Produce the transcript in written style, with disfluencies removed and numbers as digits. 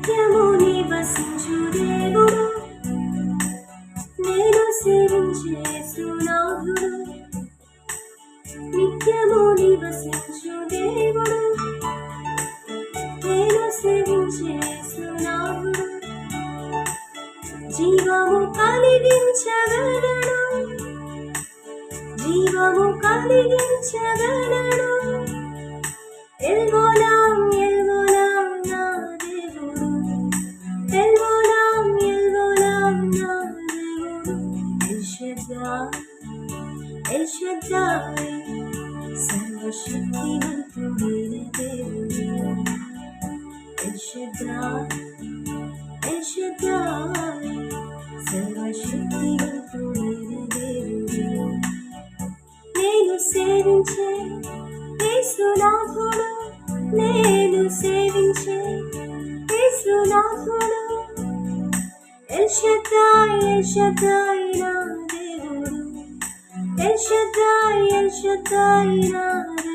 నిత్యము నివసించు దేవుడు, నేను సేవించే సునాథుడు. నిత్యము నివసించు దేవుడు, నేను సేవించే సునాథుడు. జీవము కలిగించగలడు, జీవము కలిగించగలడు. ఎల్వోలాం ఎల్వోలాం నా దేవుడు, ఎల్వోలాం ఎల్వోలాం నా దేవుడు. ఎల్ షద్దాయ్ ఎల్ షద్దాయ్ సర్వశక్తివంతుడైన దేవుడు. ఎల్ షద్దాయ్ ఎల్ షద్దాయ్ సర్వశక్తివంతుడైన దేవుడు. నేను సేవించే యేసునాథుడు, నేను సేవించే యేసునాథుడు. ఎల్ షద్దాయ్ ఎల్ షద్దాయ్ నా దేవుడు, ఎల్ షద్దాయ్ ఎల్ షద్దాయ్ నా దేవుడు.